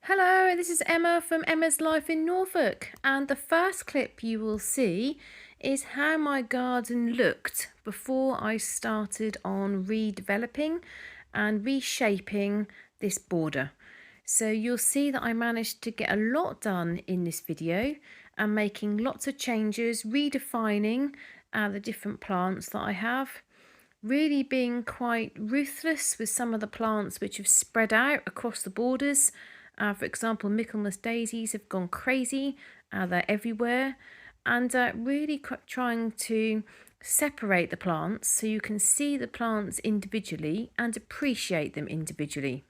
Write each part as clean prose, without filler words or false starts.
Hello, this is Emma from Emma's Life in Norfolk, and the first clip you will see is how my garden looked before I started on redeveloping and reshaping this border. So you'll see that I managed to get a lot done in this video and making lots of changes, redefining the different plants that I have, really being quite ruthless with some of the plants which have spread out across the borders. For example, Michaelmas daisies have gone crazy, they're everywhere, and really trying to separate the plants so you can see the plants individually and appreciate them individually.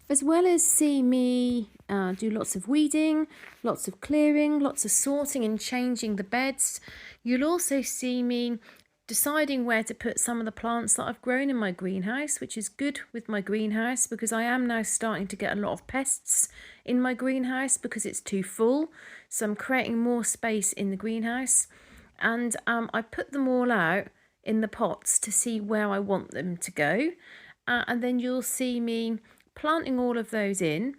As well as see me do lots of weeding, lots of clearing, lots of sorting and changing the beds, you'll also see me deciding where to put some of the plants that I've grown in my greenhouse, which is good with my greenhouse because I am now starting to get a lot of pests in my greenhouse because it's too full. So I'm creating more space in the greenhouse, and I put them all out in the pots to see where I want them to go. And then you'll see me planting all of those in.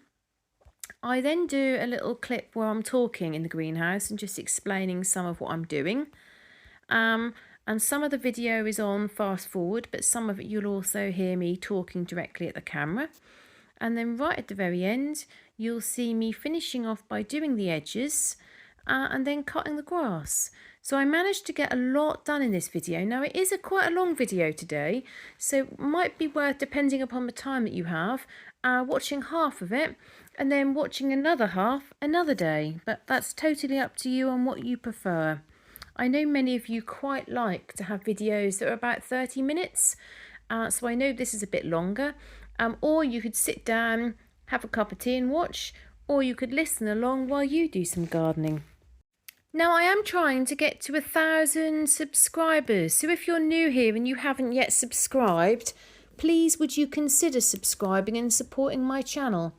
I then do a little clip where I'm talking in the greenhouse and just explaining some of what I'm doing. And some of the video is on fast forward, but some of it you'll also hear me talking directly at the camera. And then right at the very end, you'll see me finishing off by doing the edges and then cutting the grass. So I managed to get a lot done in this video. Now it is quite a long video today, so it might be worth, depending upon the time that you have, watching half of it and then watching another half another day. But that's totally up to you on what you prefer. I know many of you quite like to have videos that are about 30 minutes, so I know this is a bit longer, or you could sit down, have a cup of tea and watch, or you could listen along while you do some gardening. Now I am trying to get to 1,000 subscribers, so if you're new here and you haven't yet subscribed, please would you consider subscribing and supporting my channel.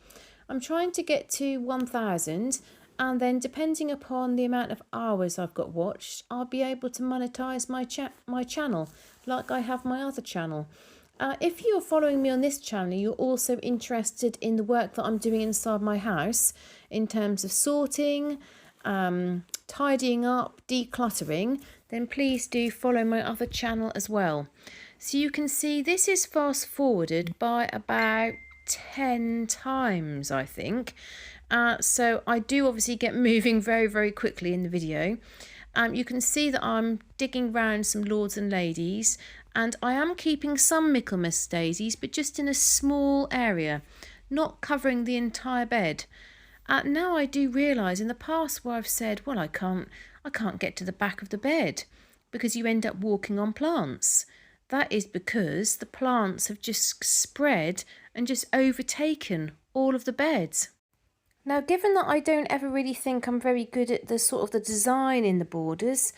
I'm trying to get to 1,000, and then depending upon the amount of hours I've got watched, I'll be able to monetize my channel like I have my other channel. If you're following me on this channel, you're also interested in the work that I'm doing inside my house in terms of sorting, tidying up, decluttering, then please do follow my other channel as well. So you can see this is fast forwarded by about 10 times, I think. So I do obviously get moving very, very quickly in the video. You can see that I'm digging round some lords and ladies, and I am keeping some Michaelmas daisies, but just in a small area, not covering the entire bed. Now I do realise in the past where I've said, well, I can't get to the back of the bed because you end up walking on plants. That is because the plants have just spread and just overtaken all of the beds. Now, given that I don't ever really think I'm very good at the sort of the design in the borders,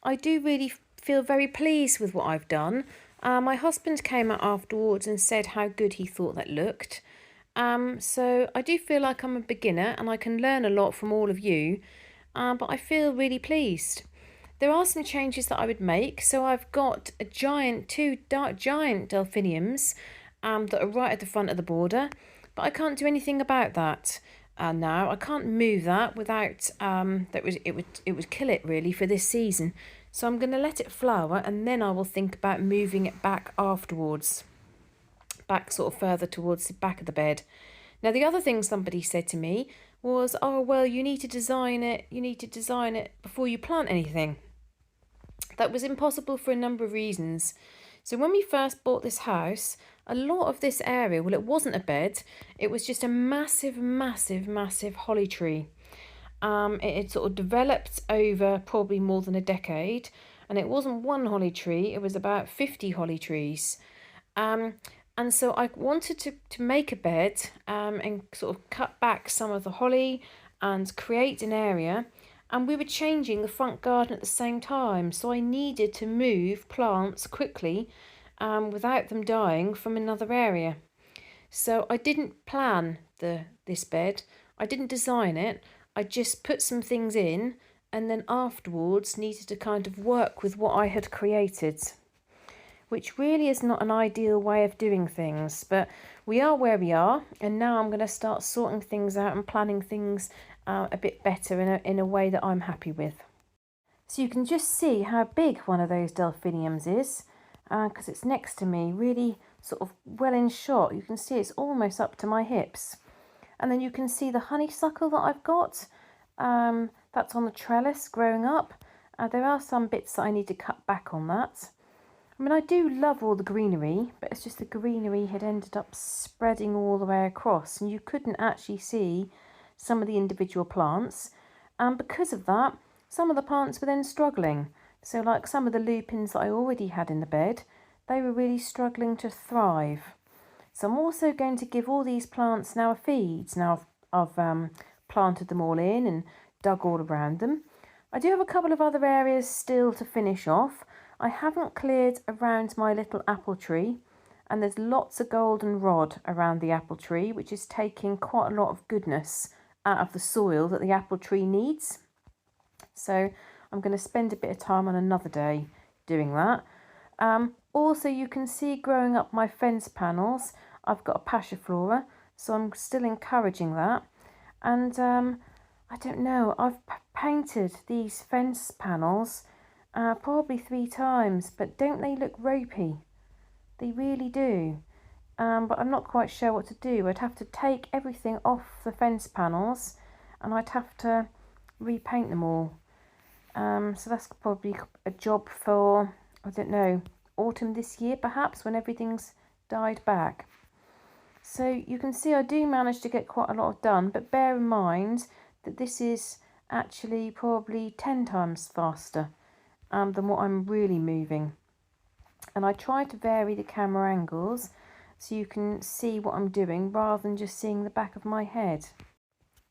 I do really feel very pleased with what I've done. My husband came out afterwards and said how good he thought that looked. So I do feel like I'm a beginner and I can learn a lot from all of you, but I feel really pleased. There are some changes that I would make. So I've got two giant delphiniums that are right at the front of the border, but I can't do anything about that. Now I can't move that without it would kill it really for this season. So I'm going to let it flower and then I will think about moving it back afterwards, back sort of further towards the back of the bed. Now the other thing somebody said to me was, oh well, you need to design it before you plant anything. That was impossible for a number of reasons. So when we first bought this house, a lot of this area, well, it wasn't a bed, it was just a massive, massive, massive holly tree. It had sort of developed over probably more than a decade, and it wasn't one holly tree, it was about 50 holly trees. And so I wanted to make a bed and sort of cut back some of the holly and create an area. And we were changing the front garden at the same time, so I needed to move plants quickly without them dying from another area. So I didn't plan this bed, I didn't design it, I just put some things in and then afterwards needed to kind of work with what I had created. which really is not an ideal way of doing things, but we are where we are, and now I'm going to start sorting things out and planning things a bit better in a way that I'm happy with. So you can just see how big one of those delphiniums is, because it's next to me, really sort of well in shot. You can see it's almost up to my hips. And then you can see the honeysuckle that I've got. That's on the trellis growing up. There are some bits that I need to cut back on that. I mean, I do love all the greenery, but it's just the greenery had ended up spreading all the way across, and you couldn't actually see some of the individual plants. And because of that, some of the plants were then struggling. So like some of the lupins that I already had in the bed, they were really struggling to thrive. So I'm also going to give all these plants now a feed. Now I've planted them all in and dug all around them. I do have a couple of other areas still to finish off. I haven't cleared around my little apple tree, and there's lots of goldenrod around the apple tree, which is taking quite a lot of goodness out of the soil that the apple tree needs. So I'm going to spend a bit of time on another day doing that. Also, you can see growing up my fence panels, I've got a passiflora, so I'm still encouraging that. And I don't know, I've painted these fence panels probably 3 times, but don't they look ropey? They really do. But I'm not quite sure what to do. I'd have to take everything off the fence panels and I'd have to repaint them all. So that's probably a job for, I don't know, autumn this year perhaps, when everything's died back. So you can see I do manage to get quite a lot done, but bear in mind that this is actually probably 10 times faster than what I'm really moving. And I try to vary the camera angles so you can see what I'm doing rather than just seeing the back of my head.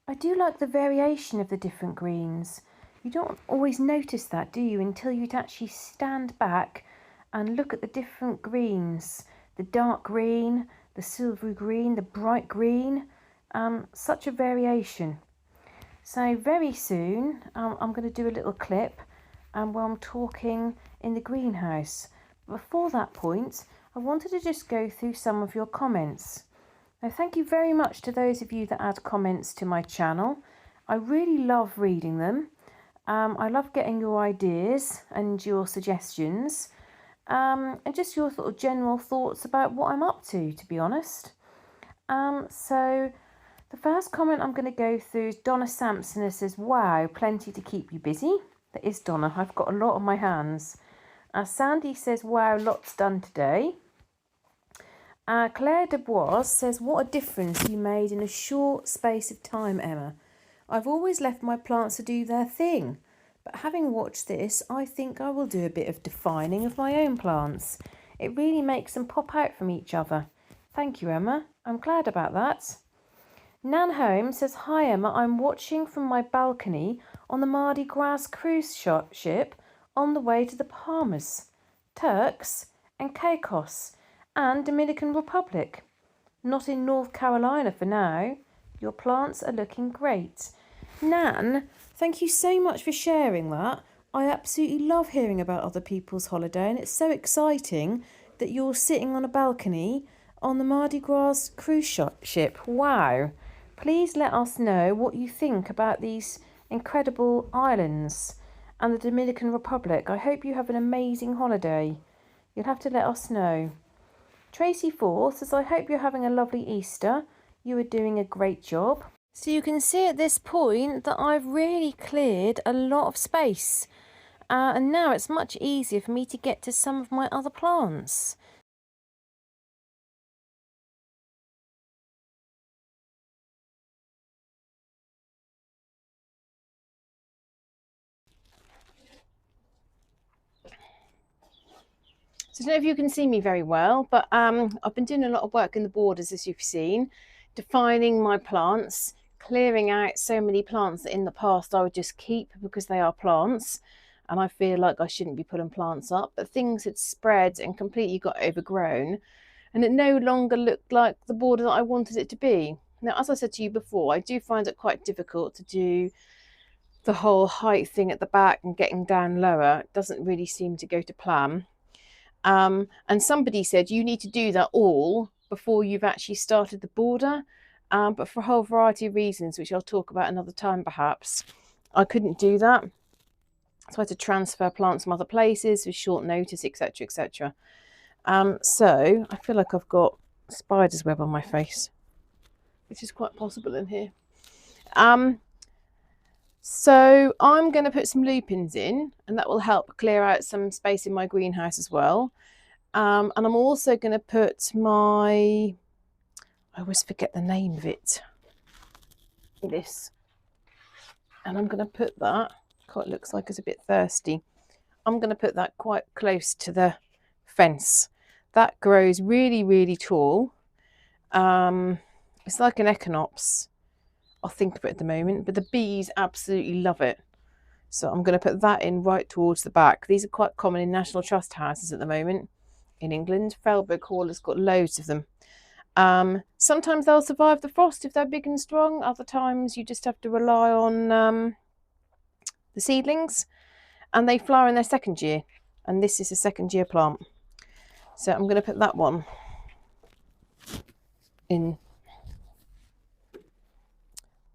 I do like the variation of the different greens. You don't always notice that, do you, until you'd actually stand back and look at the different greens. The dark green, the silvery green, the bright green. Such a variation. So very soon I'm going to do a little clip where I'm talking in the greenhouse. Before that point, I wanted to just go through some of your comments. Now, thank you very much to those of you that add comments to my channel. I really love reading them. I love getting your ideas and your suggestions, and just your sort of general thoughts about what I'm up to be honest. So the first comment I'm going to go through is Donna Sampson, who says, wow, plenty to keep you busy. That is Donna, I've got a lot on my hands. Sandy says, wow, lots done today. Claire Dubois says, what a difference you made in a short space of time, Emma. I've always left my plants to do their thing, but having watched this, I think I will do a bit of defining of my own plants. It really makes them pop out from each other. Thank you, Emma. I'm glad about that. Nan Holmes says, hi, Emma. I'm watching from my balcony on the Mardi Gras cruise ship on the way to the Bahamas, Turks and Caicos and Dominican Republic. Not in North Carolina for now. Your plants are looking great. Nan, thank you so much for sharing that. I absolutely love hearing about other people's holiday, and it's so exciting that you're sitting on a balcony on the Mardi Gras cruise ship. Wow. Please let us know what you think about these incredible islands and the Dominican Republic. I hope you have an amazing holiday. You'll have to let us know. Tracy Forth says, I hope you're having a lovely Easter. You are doing a great job. So you can see at this point that I've really cleared a lot of space. And now it's much easier for me to get to some of my other plants. So I don't know if you can see me very well, but I've been doing a lot of work in the borders, as you've seen, defining my plants, clearing out so many plants that in the past I would just keep because they are plants and I feel like I shouldn't be putting plants up, but things had spread and completely got overgrown and it no longer looked like the border that I wanted it to be. Now, as I said to you before, I do find it quite difficult to do the whole height thing at the back and getting down lower. It doesn't really seem to go to plan. And somebody said you need to do that all before you've actually started the border. But for a whole variety of reasons, which I'll talk about another time perhaps, I couldn't do that. So I had to transfer plants from other places with short notice, etc., etc. So I feel like I've got spider's web on my face, which is quite possible in here. So I'm going to put some lupins in, and that will help clear out some space in my greenhouse as well. And I'm also going to put I always forget the name of it, this, and I'm going to put that, God, it looks like it's a bit thirsty. I'm going to put that quite close to the fence. That grows really, really tall. It's like an echinops, I think of it at the moment, but the bees absolutely love it. So I'm going to put that in right towards the back. These are quite common in National Trust houses at the moment in England. Felberg Hall has got loads of them. Sometimes they'll survive the frost if they're big and strong. Other times you just have to rely on the seedlings, and they flower in their second year. And this is a second year plant. So I'm going to put that one in.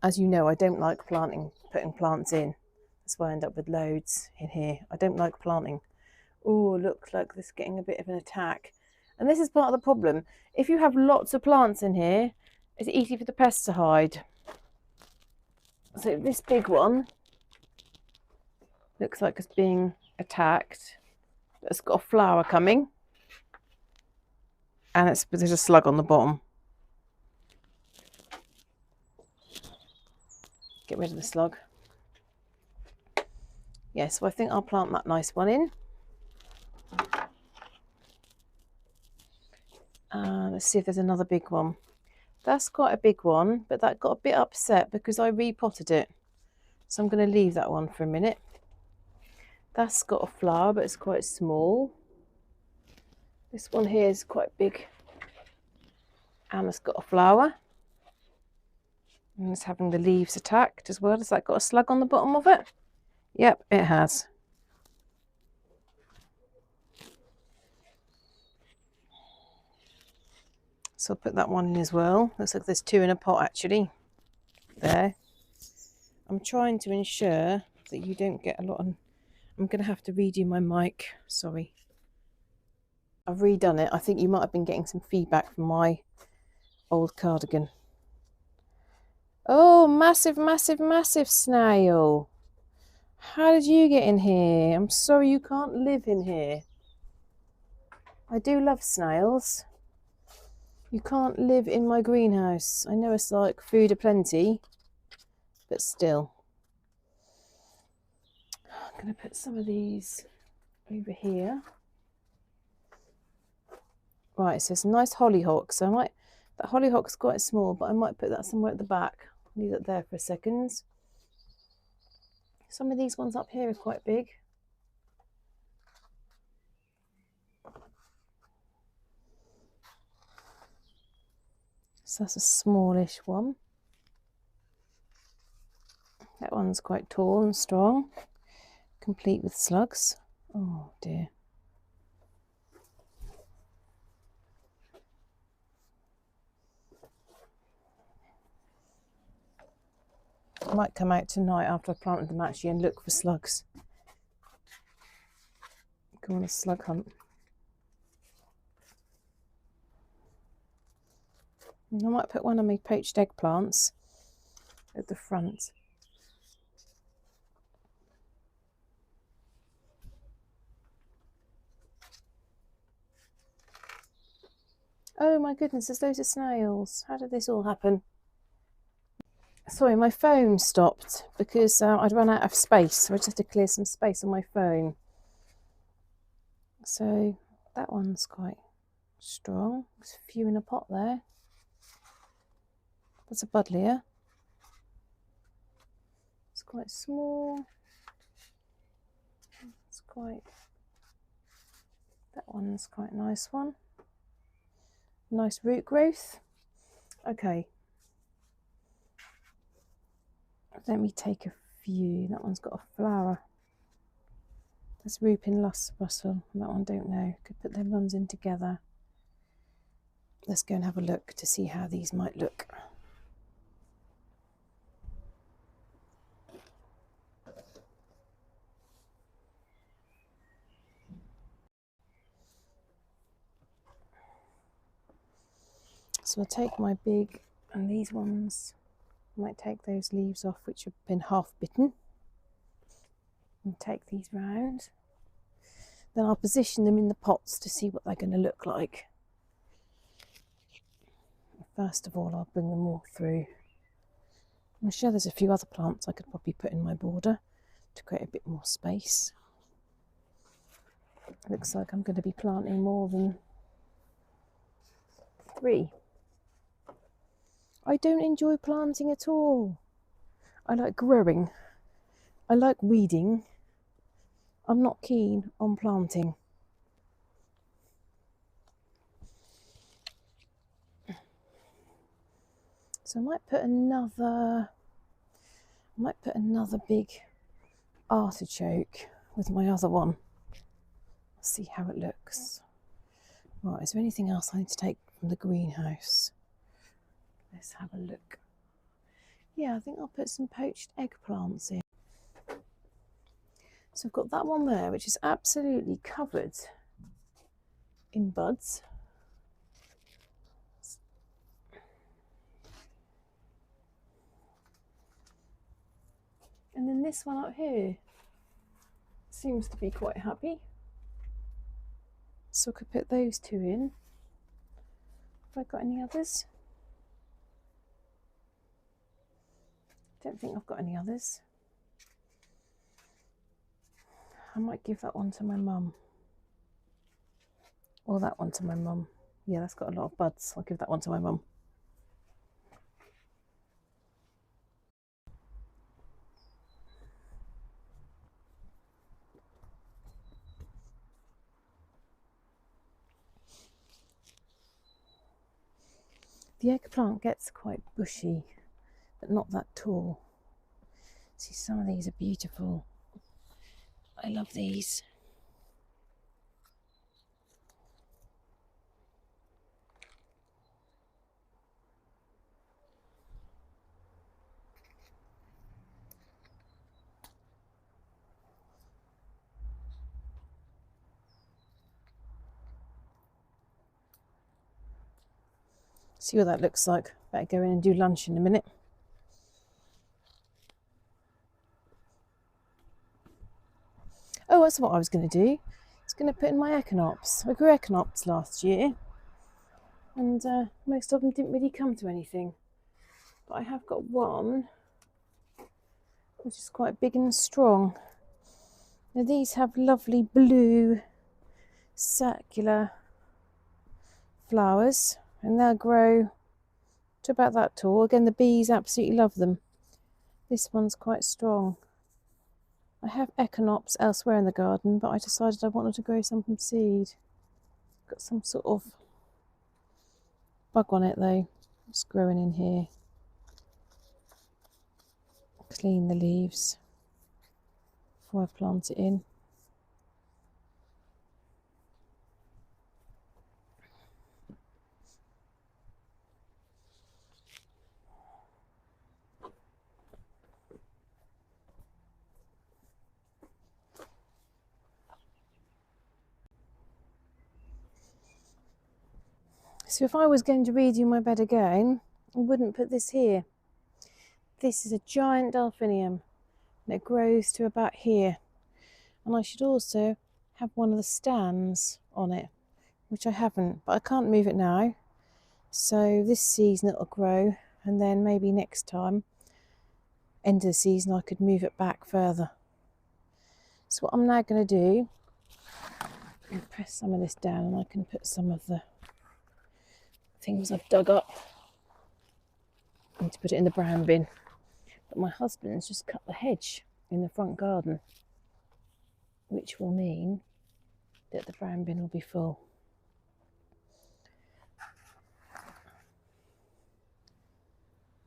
As you know, I don't like putting plants in. That's why I end up with loads in here. I don't like planting. Oh, looks like this is getting a bit of an attack. And this is part of the problem. If you have lots of plants in here, it's easy for the pests to hide. So this big one looks like it's being attacked. It's got a flower coming. And there's a slug on the bottom. Get rid of the slug. Yeah, so I think I'll plant that nice one in. Let's see if there's another big one. That's quite a big one, but that got a bit upset because I repotted it. So I'm going to leave that one for a minute. That's got a flower, but it's quite small. This one here is quite big, and it's got a flower. And it's having the leaves attacked as well. Has that got a slug on the bottom of it? Yep, it has. So I'll put that one in as well. Looks like there's two in a pot actually. There. I'm trying to ensure that you don't get a lot of... I'm going to have to redo my mic. Sorry. I've redone it. I think you might have been getting some feedback from my old cardigan. Oh, massive, massive, massive snail. How did you get in here? I'm sorry you can't live in here. I do love snails. You can't live in my greenhouse. I know it's like food aplenty, but still. I'm going to put some of these over here. Right, so some nice hollyhock. So that hollyhock's quite small, but I might put that somewhere at the back. Leave it there for a second. Some of these ones up here are quite big. So that's a smallish one. That one's quite tall and strong, complete with slugs. Oh dear. I might come out tonight after I've planted them actually and look for slugs. Go on a slug hunt. And I might put one of my poached eggplants at the front. Oh my goodness, there's loads of snails. How did this all happen? Sorry, my phone stopped because I'd run out of space, so I just had to clear some space on my phone. So that one's quite strong. There's a few in a pot there. That's a buddleia. It's quite small. That one's quite a nice one. Nice root growth. Okay. Let me take a few. That one's got a flower. There's Rupin Lost Russell. That one don't know. Could put them ones in together. Let's go and have a look to see how these might look. So I'll take my big, and these ones, I might take those leaves off which have been half bitten and take these round. Then I'll position them in the pots to see what they're going to look like. First of all, I'll bring them all through. I'm sure there's a few other plants I could probably put in my border to create a bit more space. Looks like I'm going to be planting more than 3. I don't enjoy planting at all. I like growing. I like weeding. I'm not keen on planting. So I might put another big artichoke with my other one. See how it looks. Right, is there anything else I need to take from the greenhouse? Let's have a look. Yeah, I think I'll put some poached eggplants in. So I've got that one there, which is absolutely covered in buds. And then this one up here seems to be quite happy. So I could put those 2 in. Have I got any others? Don't think I've got any others. I might give that one to my mum. Or that one to my mum. Yeah, that's got a lot of buds. I'll give that one to my mum. The eggplant gets quite bushy, but not that tall. See, some of these are beautiful. I love these. See what that looks like. Better go in and do lunch in a minute. Oh, that's what I was going to do. I was going to put in my echinops. I grew echinops last year, and most of them didn't really come to anything. But I have got one which is quite big and strong. Now these have lovely blue circular flowers, and they'll grow to about that tall. Again, the bees absolutely love them. This one's quite strong. I have echinops elsewhere in the garden, but I decided I wanted to grow some from seed. Got some sort of bug on it though. It's growing in here. Clean the leaves before I plant it in. So if I was going to redo my bed again, I wouldn't put this here. This is a giant delphinium and it grows to about here. And I should also have one of the stands on it, which I haven't, but I can't move it now. So this season it'll grow, and then maybe next time, end of the season, I could move it back further. So what I'm now going to do, I'm press some of this down and I can put some of the things I've dug up. I need to put it in the brown bin. But my husband's just cut the hedge in the front garden, which will mean that the brown bin will be full.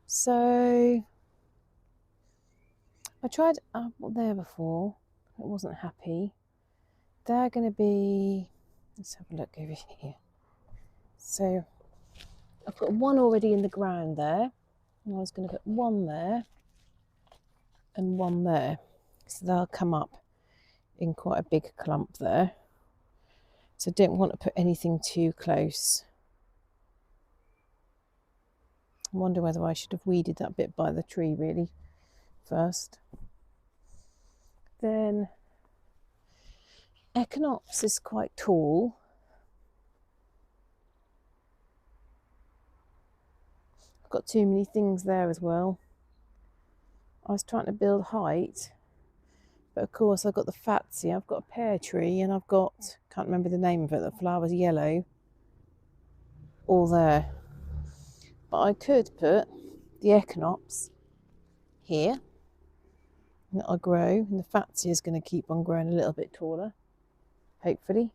So I tried up there before, it wasn't happy. they're going to be, let's have a look over here. So I've got one already in the ground there, and I was going to put one there and one there, so they'll come up in quite a big clump there. So I don't want to put anything too close. I wonder whether I should have weeded that bit by the tree really first. Then Echinops is quite tall. I've got too many things there as well. I was trying to build height, but of course I've got the Fatsy, I've got a pear tree, and I've got, can't remember the name of it, the flower's yellow, all there. But I could put the Echinops here, and it'll grow, and the Fatsy is going to keep on growing a little bit taller, hopefully.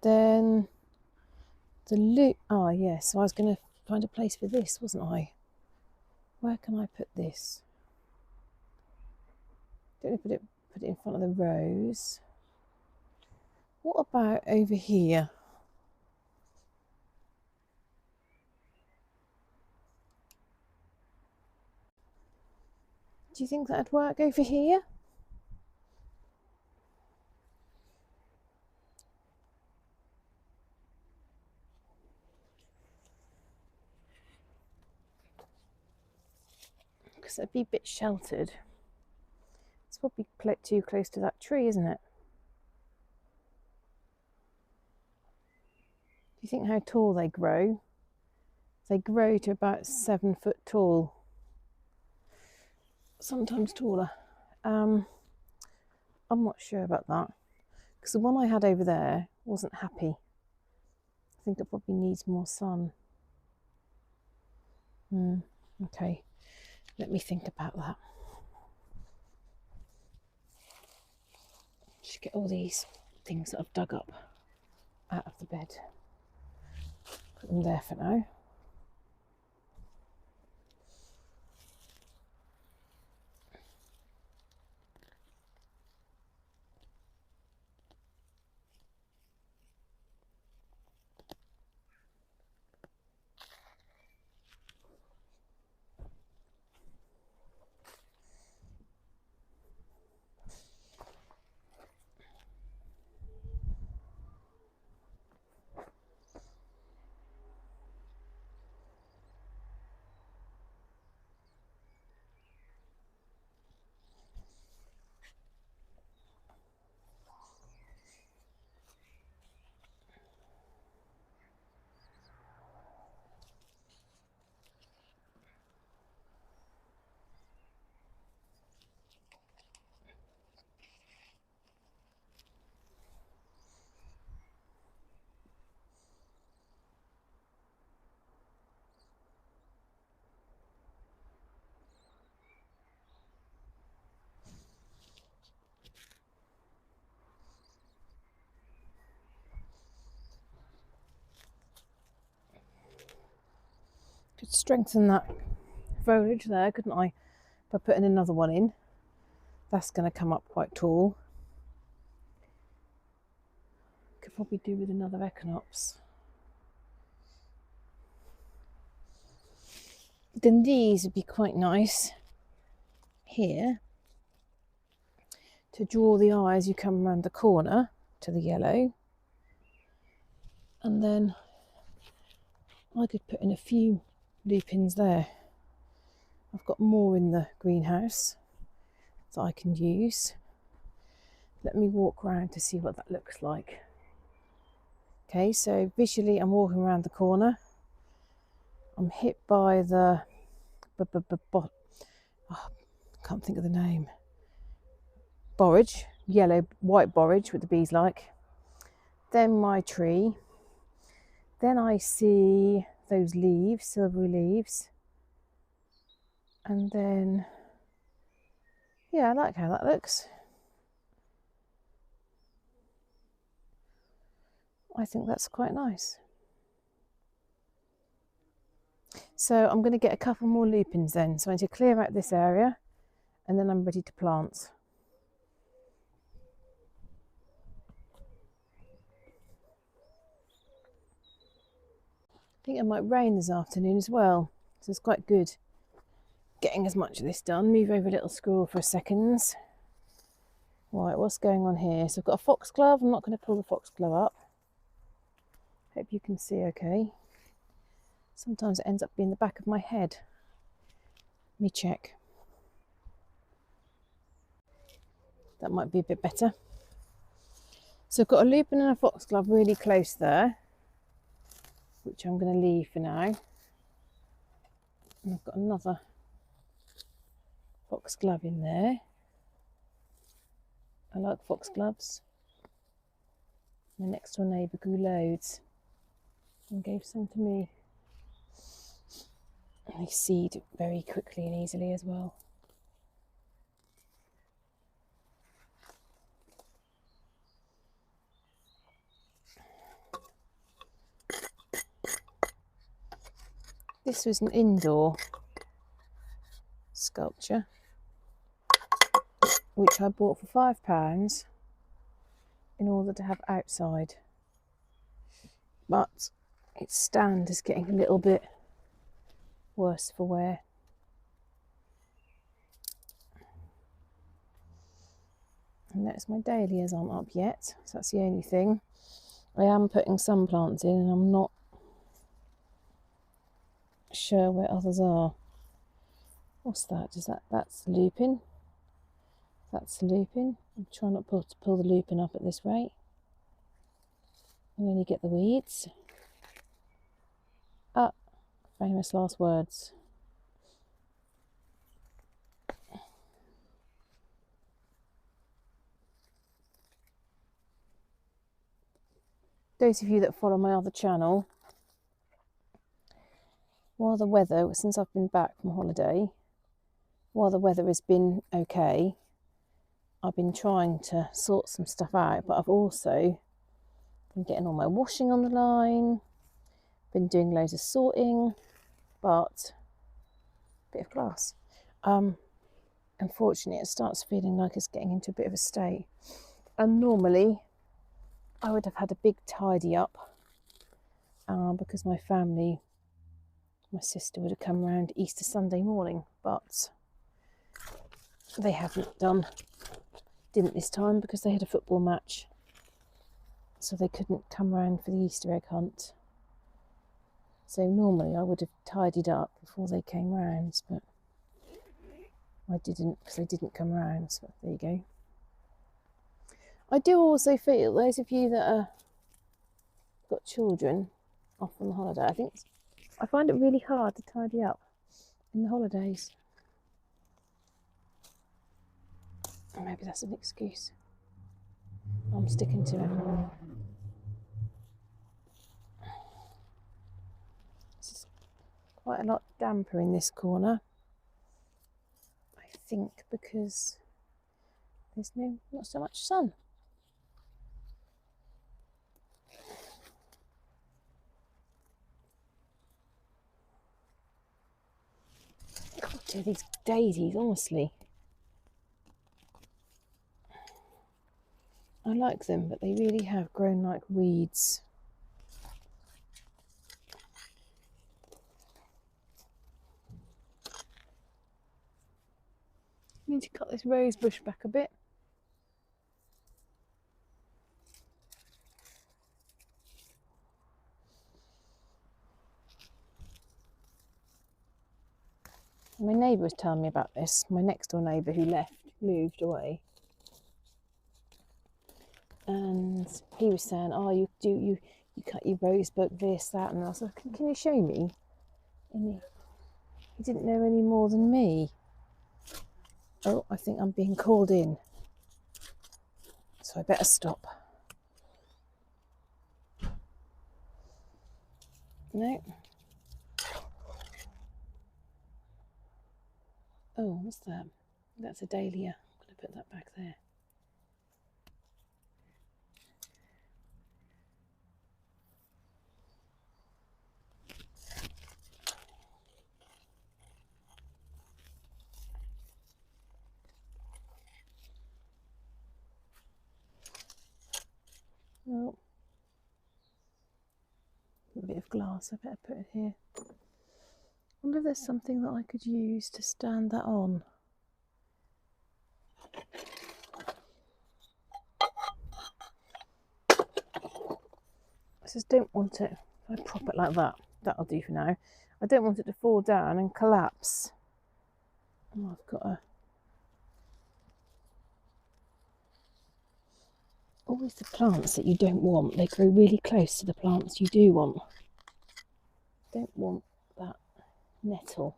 Then the loop, oh yes, so I was going to find a place for this, wasn't I? Where can I put this? Don't know if put it in front of the rose. What about over here? Do you think that'd work over here? Because it'd be a bit sheltered. It's probably too close to that tree, isn't it? Do you think how tall they grow? They grow to about 7 foot tall. Sometimes taller. I'm not sure about that. Because the one I had over there wasn't happy. I think it probably needs more sun. Okay, let me think about that. Should get all these things that I've dug up out of the bed. Put them there for now. Could strengthen that foliage there, couldn't I? By putting another one in. That's going to come up quite tall. Could probably do with another Echinops. Then these would be quite nice here to draw the eye as you come around the corner to the yellow. And then I could put in a few lupins there. I've got more in the greenhouse that I can use. Let me walk around to see what that looks like. Okay, so visually I'm walking around the corner. I'm hit by the can't think of the name. Borage, yellow, white borage, what the bees like. Then my tree. Then I see those leaves, silvery leaves. And then, yeah, I like how that looks. I think that's quite nice. So I'm going to get a couple more lupins then. So I need to clear out this area and then I'm ready to plant. I think it might rain this afternoon as well, so it's quite good getting as much of this done. Move over little squirrel for a second. Right, what's going on here? So I've got a foxglove. I'm not going to pull the foxglove up. Hope you can see okay. Sometimes it ends up being the back of my head. Let me check. That might be a bit better. So I've got a lupin and a foxglove really close there, which I'm going to leave for now. And I've got another foxglove in there. I like foxgloves. My next door neighbour grew loads and gave some to me. And they seed very quickly and easily as well. This was an indoor sculpture which I bought for £5 in order to have outside, but its stand is getting a little bit worse for wear. And that's my dahlias aren't up yet, so that's the only thing. I am putting some plants in and I'm not sure where others are. What's that? That's lupin. That's lupin. I'm trying not to pull the lupin up at this rate. And then you get the weeds. Ah, famous last words. Those of you that follow my other channel, while the weather, since I've been back from holiday, while the weather has been okay, I've been trying to sort some stuff out, but I've also been getting all my washing on the line, been doing loads of sorting, but a bit of glass. Unfortunately, it starts feeling like it's getting into a bit of a state. And normally, I would have had a big tidy up because my family, my sister would have come around Easter Sunday morning, but they didn't this time because they had a football match, so they couldn't come round for the Easter egg hunt. So normally I would have tidied up before they came round, but I didn't because they didn't come round, so there you go. I do also feel, those of you that are got children off on the holiday, I find it really hard to tidy up in the holidays. Or maybe that's an excuse. I'm sticking to it. It's quite a lot damper in this corner, I think, because there's not so much sun. God, dear, these daisies, honestly. I like them, but they really have grown like weeds. I need to cut this rose bush back a bit. My neighbour was telling me about this. My next door neighbour who moved away. And he was saying, oh, you cut your rosebud, this, that, and I was like, can you show me? And he didn't know any more than me. Oh, I think I'm being called in, so I better stop. No. Oh, what's that? That's a dahlia. I'm going to put that back there. A bit of glass I better put it here. I wonder if there's something that I could use to stand that on. I just don't want it, if I prop it like that, that'll do for now. I don't want it to fall down and collapse. Oh, I've got a... Always the plants that you don't want, they grow really close to the plants you do want. Don't want that nettle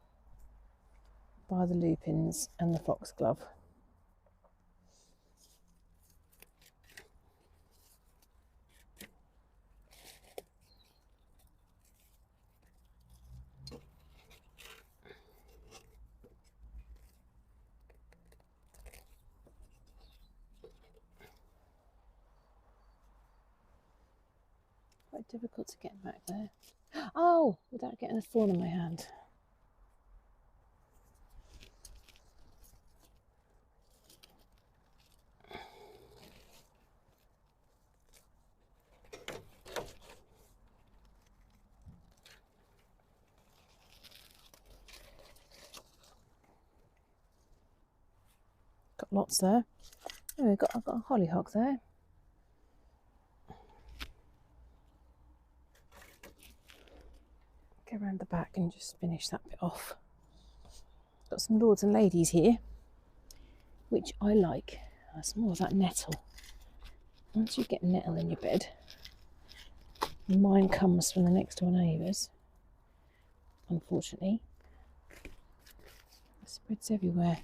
by the lupins and the foxglove. Quite difficult to get back there. Oh, without getting a thorn in my hand. Got lots there. Oh, I've got a hollyhock there. Go around the back and just finish that bit off. Got some lords and ladies here, which I like. That's more of that nettle. Once you get nettle in your bed, mine comes from the next door neighbours, unfortunately. It spreads everywhere.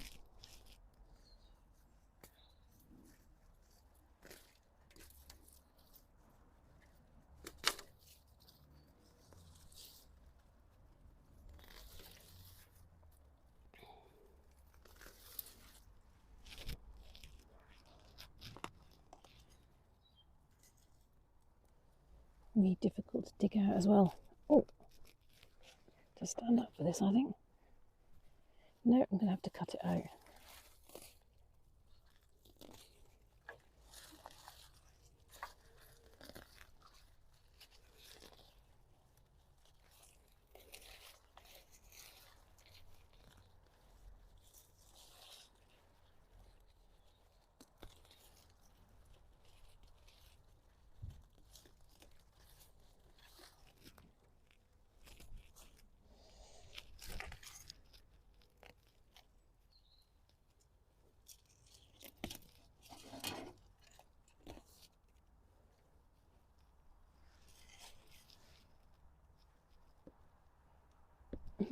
Really difficult to dig out as well. Oh, to stand up for this, I think. No, I'm going to have to cut it out.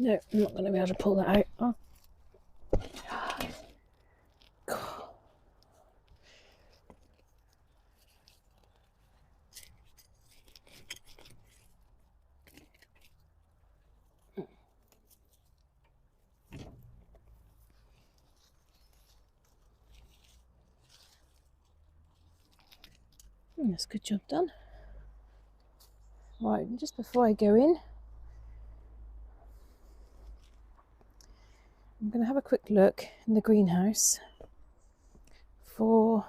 No, I'm not going to be able to pull that out. Oh. God. That's a good job done. Right, just before I go in, I'm going to have a quick look in the greenhouse for...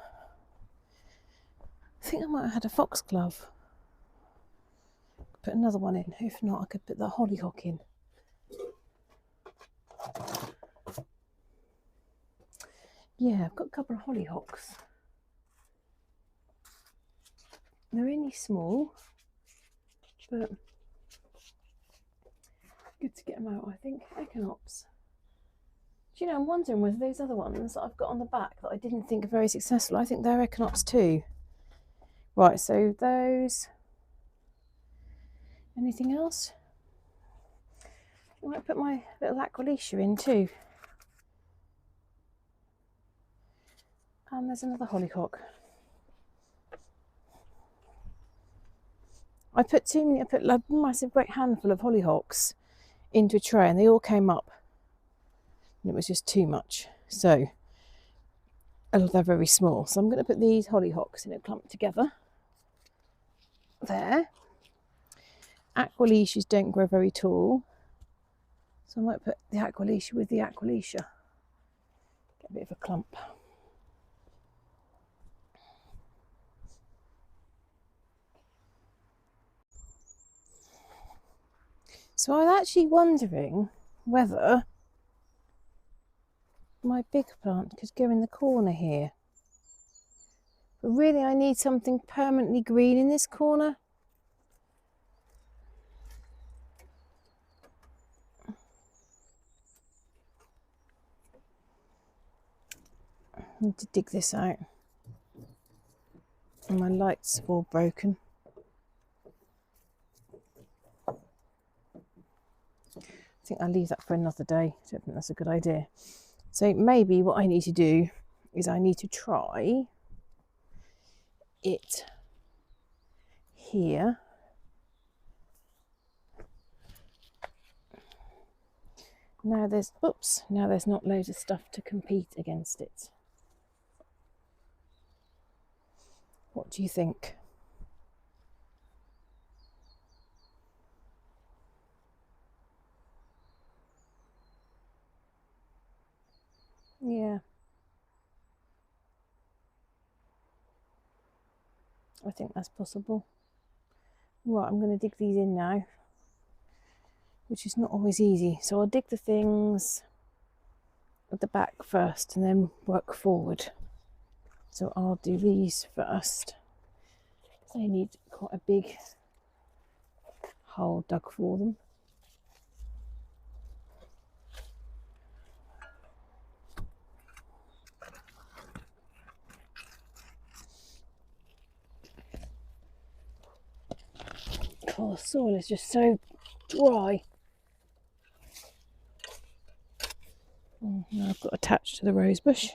I think I might have had a foxglove. Put another one in. If not, I could put the hollyhock in. Yeah, I've got a couple of hollyhocks. They're only small, but good to get them out, I think. Echinops. Do you know, I'm wondering whether those other ones that I've got on the back that I didn't think are very successful, I think they're echinops too. Right, so those. Anything else? I might put my little aqualicia in too. And there's another hollyhock. I put a massive great handful of hollyhocks into a tray and they all came up. And it was just too much. So, they're very small. So I'm going to put these hollyhocks in a clump together. There. Aqualicias don't grow very tall. So I might put the aqualicia with the aqualicia. Get a bit of a clump. So I'm actually wondering whether my big plant could go in the corner here. But really I need something permanently green in this corner. I need to dig this out. And my lights have all broken. I think I'll leave that for another day. I don't think that's a good idea. So maybe what I need to do is I need to try it here. Now there's not loads of stuff to compete against it. What do you think? Yeah. I think that's possible. Right, I'm going to dig these in now, which is not always easy. So I'll dig the things at the back first and then work forward. So I'll do these first. They need quite a big hole dug for them. Oh, the soil is just so dry. Oh, now I've got attached to the rose bush.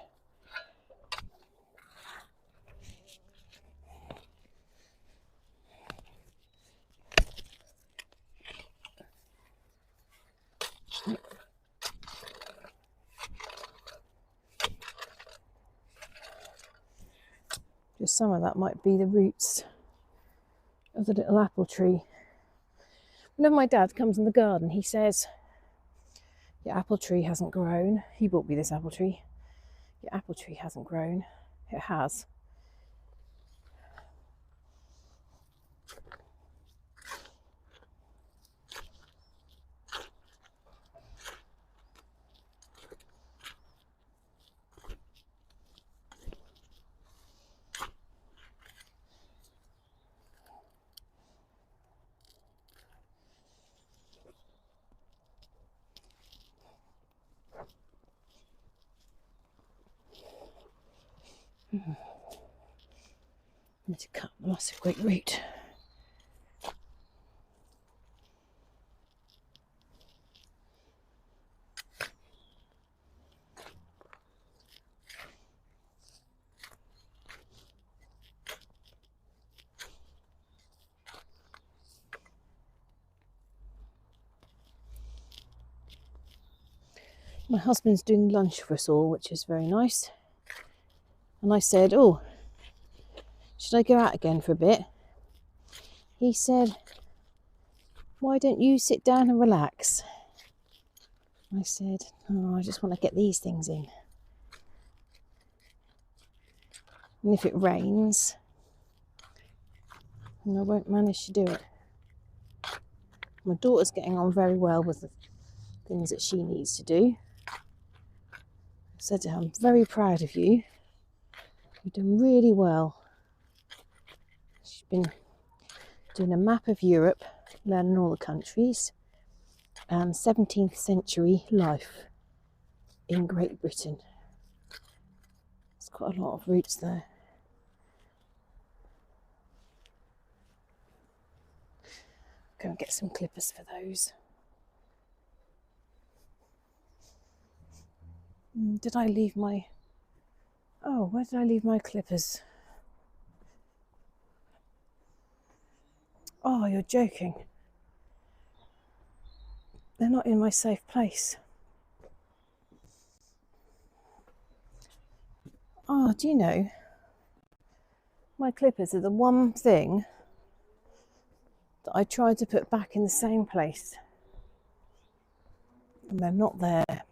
Just some of that might be the roots of the little apple tree. Whenever my dad comes in the garden, he says, "Your apple tree hasn't grown." He bought me this apple tree. "Your apple tree hasn't grown." It has. I need to cut the massive great root. My husband's doing lunch for us all, which is very nice. And I said, "Oh, should I go out again for a bit?" He said, "Why don't you sit down and relax?" I said, "Oh, I just want to get these things in. And if it rains, then I won't manage to do it." My daughter's getting on very well with the things that she needs to do. I said to her, "I'm very proud of you. You've done really well." She's been doing a map of Europe, learning all the countries, and 17th century life in Great Britain. There's quite a lot of roots there. Go and get some clippers for those. Did I leave my... Oh, where did I leave my clippers? Oh, you're joking. They're not in my safe place. Oh, do you know? My clippers are the one thing that I tried to put back in the same place. And they're not there.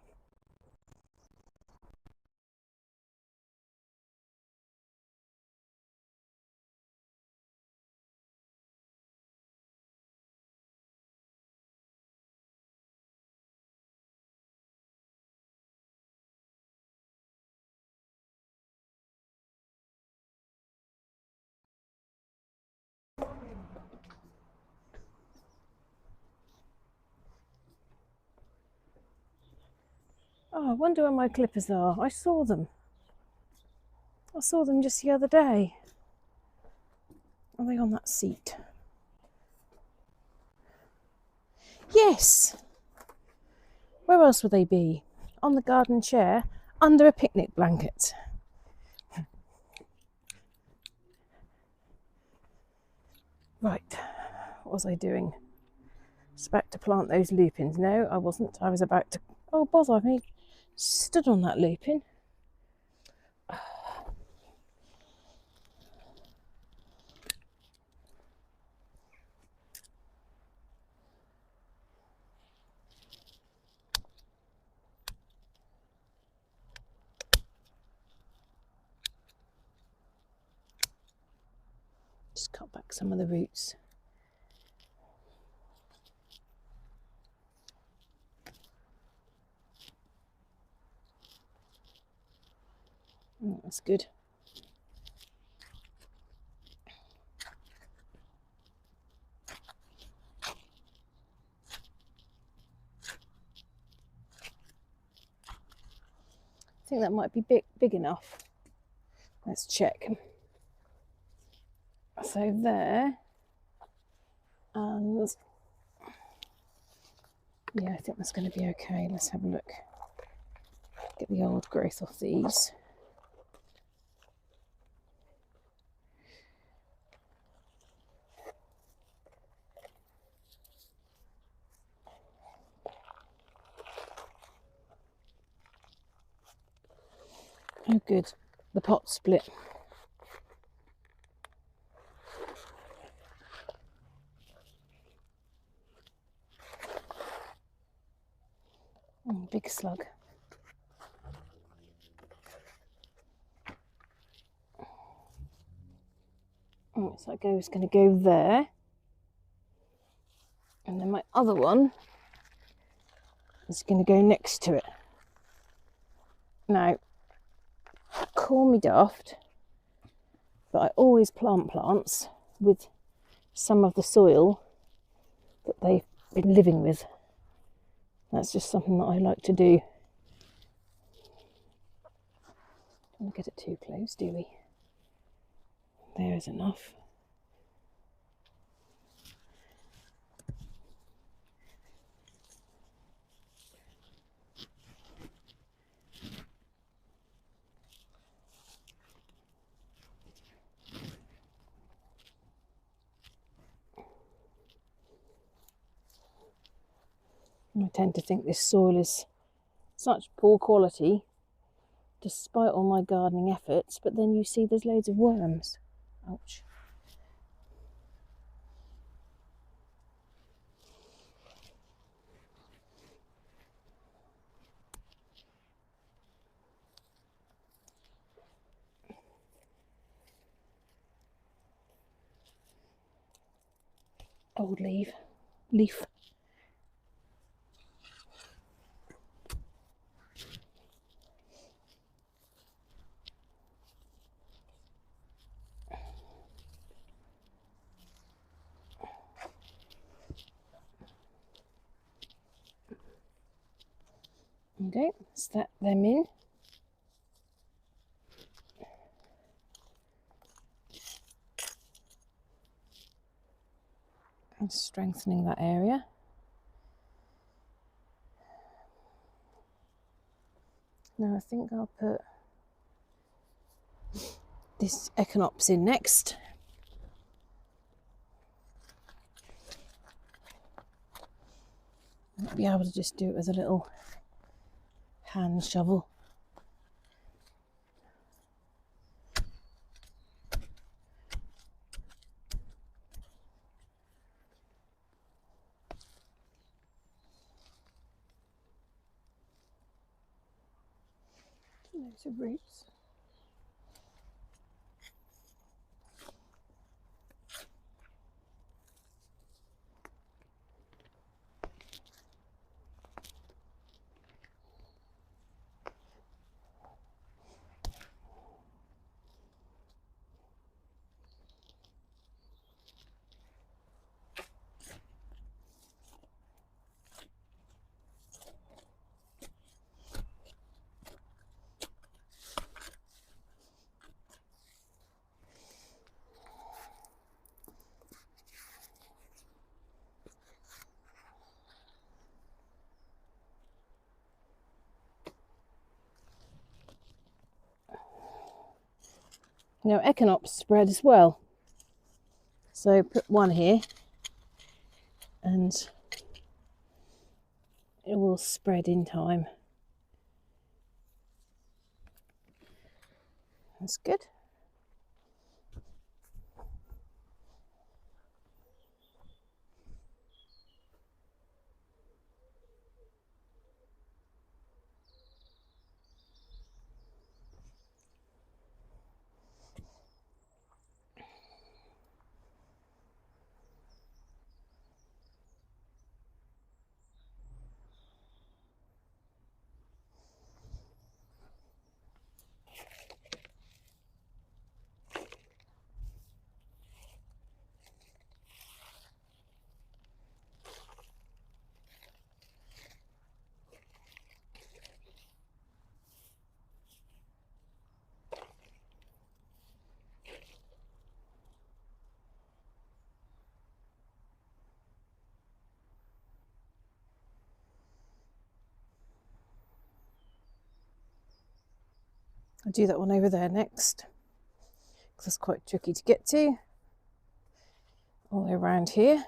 Oh, I wonder where my clippers are. I saw them. I saw them just the other day. Are they on that seat? Yes! Where else would they be? On the garden chair, under a picnic blanket. Right, what was I doing? Just about to plant those lupins. No, I wasn't. I was about to... Oh, bother me. Stood on that lupin. Just cut back some of the roots. Oh, that's good. I think that might be big enough. Let's check. So there, and yeah, I think that's going to be okay. Let's have a look. Get the old growth off these. Oh good, the pot split. Oh, big slug. Oh, so that is going to go there. And then my other one is going to go next to it. Now, call me daft, but I always plant plants with some of the soil that they've been living with. That's just something that I like to do. Don't want to get it too close, do we? There is enough. I tend to think this soil is such poor quality despite all my gardening efforts, but then you see there's loads of worms. Ouch. Old leaf. Okay, step them in. And strengthening that area. Now I think I'll put this echinopsis in next. I'll be able to just do it with a little hand shovel. Loads of roots. Now echinops spread as well. So put one here and it will spread in time. That's good. I'll do that one over there next, because it's quite tricky to get to. All the way around here.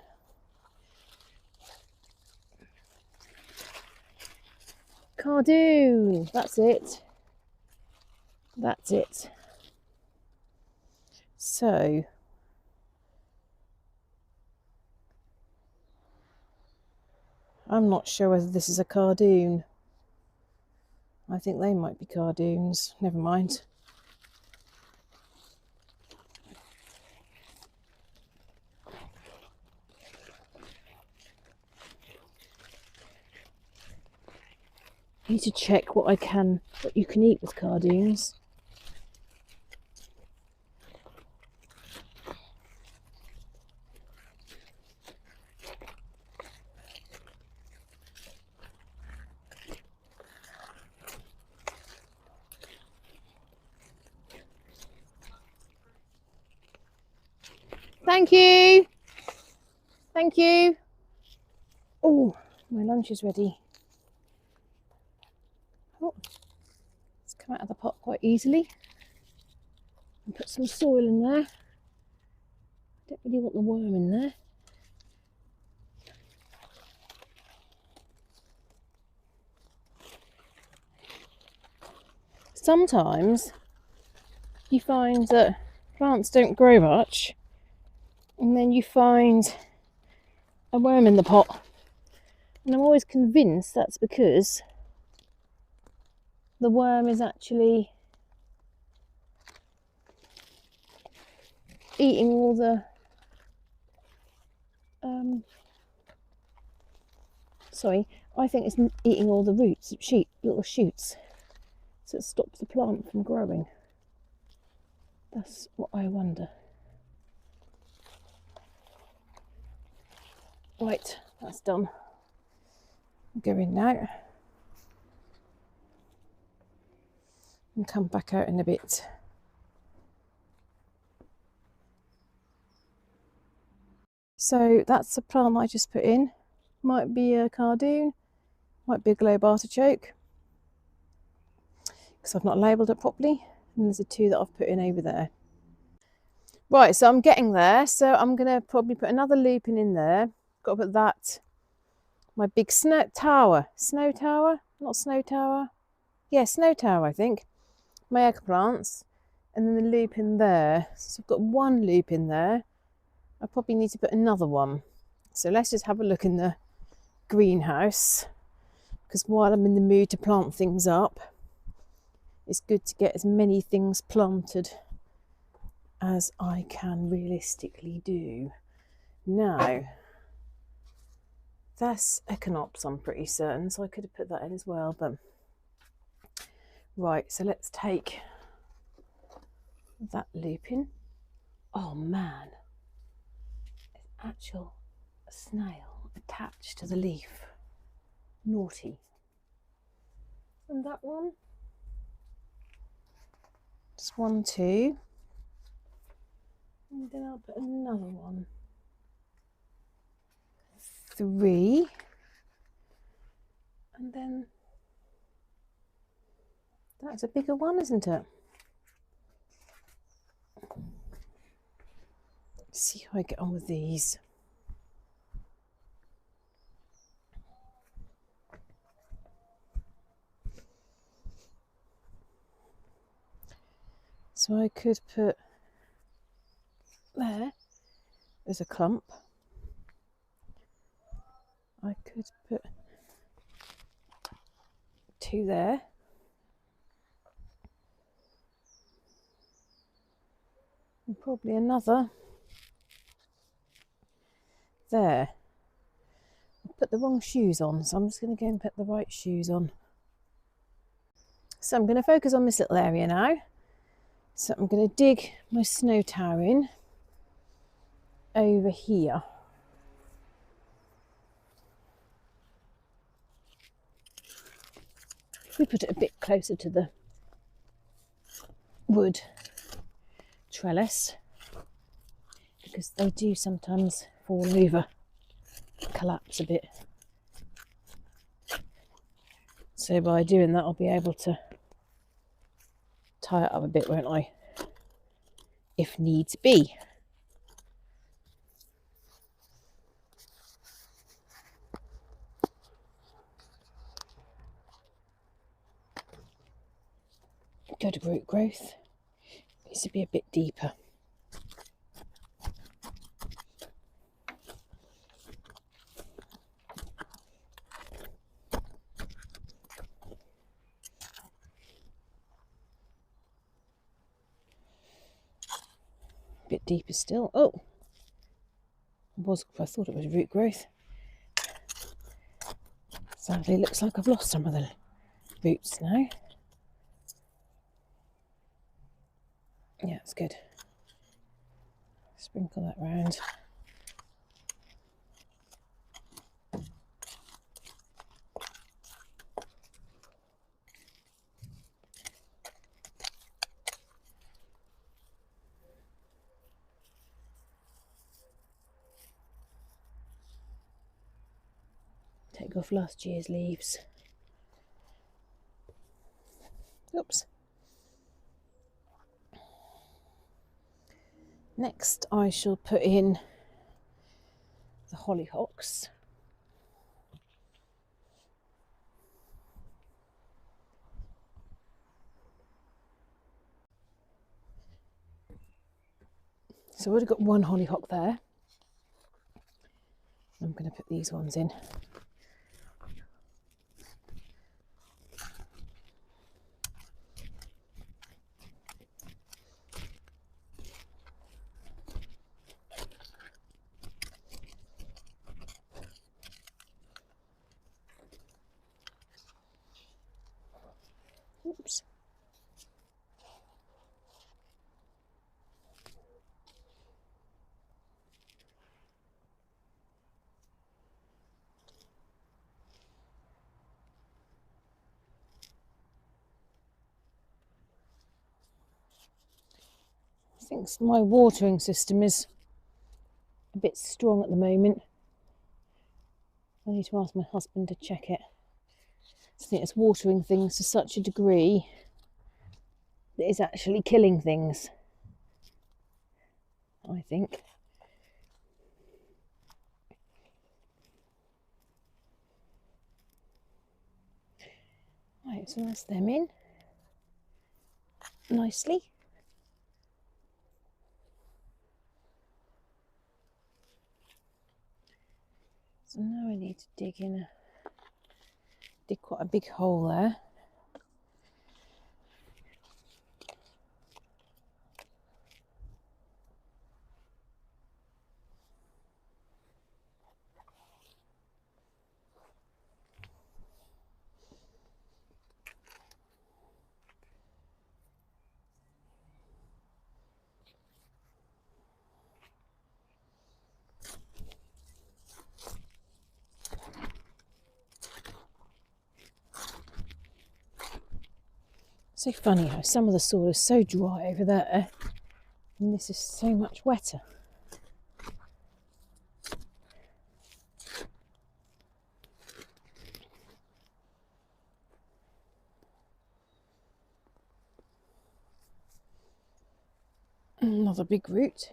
Cardoon, that's it. That's it. So, I'm not sure whether this is a cardoon. I think they might be cardoons. Never mind. I need to check what you can eat with cardoons. Thank you. Thank you. Oh, my lunch is ready. Oh, it's come out of the pot quite easily. And put some soil in there. I don't really want the worm in there. Sometimes you find that plants don't grow much, and then you find a worm in the pot, and I'm always convinced that's because the worm is actually eating all the I think it's eating all the roots, little shoots, so it stops the plant from growing. That's what I wonder. Right, that's done. Go in now and come back out in a bit. So that's the plant I just put in. Might be a cardoon, might be a globe artichoke, because I've not labelled it properly. And there's the two that I've put in over there. Right, so I'm getting there. So I'm going to probably put another looping in there. Got to put that, my big snow tower, yeah, snow tower, I think. My eggplants, and then the loop in there. So I've got one loop in there. I probably need to put another one. So let's just have a look in the greenhouse, because while I'm in the mood to plant things up, it's good to get as many things planted as I can realistically do. Now, that's echinops, I'm pretty certain, so I could have put that in as well, but right, so let's take that loop in. Oh man, it's actual snail attached to the leaf. Naughty. And that one, just 1, 2, and then I'll put another one, 3, and then that's a bigger one, isn't it? see how I get on with these. So I could put there's a clump. I could put 2 there. And probably another there. I put the wrong shoes on, so I'm just going to go and put the right shoes on. So I'm going to focus on this little area now. So I'm going to dig my snow tower in over here. We put it a bit closer to the wood trellis because they do sometimes fall over, collapse a bit. So by doing that, I'll be able to tie it up a bit, won't I? If needs be. Good root growth. Needs to be a bit deeper. A bit deeper still. Oh, I thought it was root growth. Sadly, looks like I've lost some of the roots now. Yeah, it's good. Sprinkle that round. Take off last year's leaves. Oops. Next, I shall put in the hollyhocks. So I've already got 1 hollyhock there. I'm going to put these ones in. Oops. I think my watering system is a bit strong at the moment. I need to ask my husband to check it. I think it's watering things to such a degree that it's actually killing things, I think. Right, so that's them in nicely. So now I need to dig quite a big hole there. So funny how some of the soil is so dry over there and this is so much wetter. Another big root.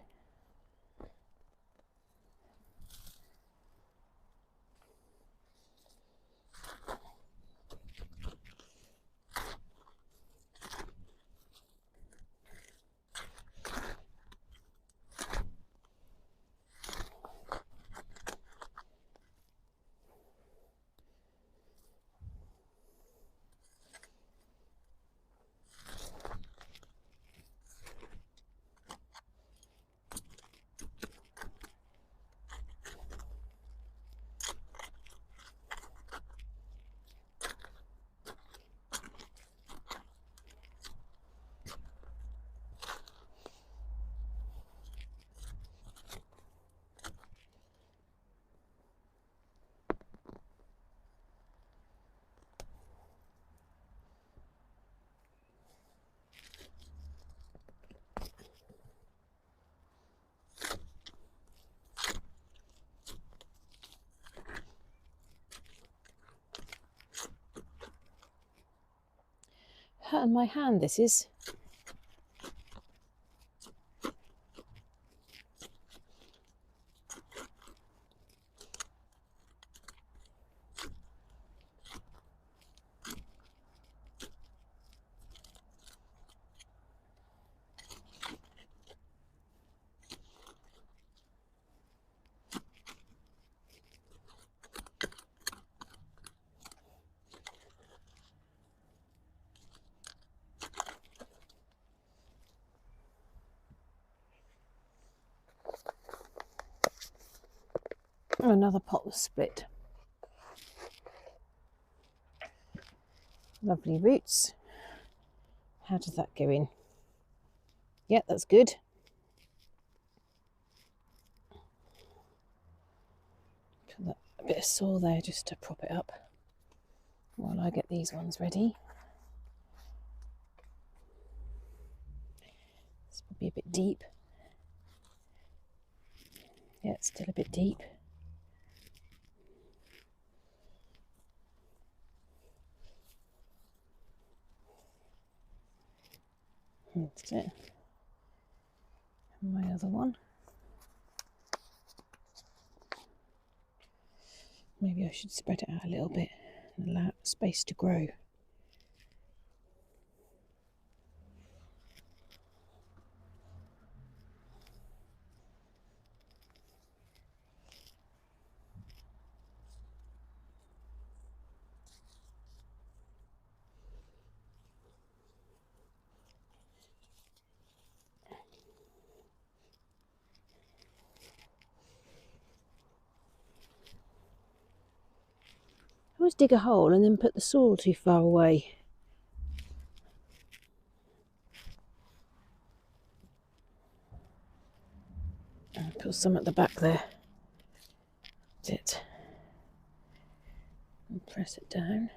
in my hand, this is. Oh, another pot was split. Lovely roots. How does that go in? Yeah, that's good. Put that, a bit of soil there just to prop it up while I get these ones ready. This will be a bit deep. Yeah, it's still a bit deep. That's it. And my other one. Maybe I should spread it out a little bit and allow space to grow. I always dig a hole and then put the soil too far away. And put some at the back there. That's it. And press it down.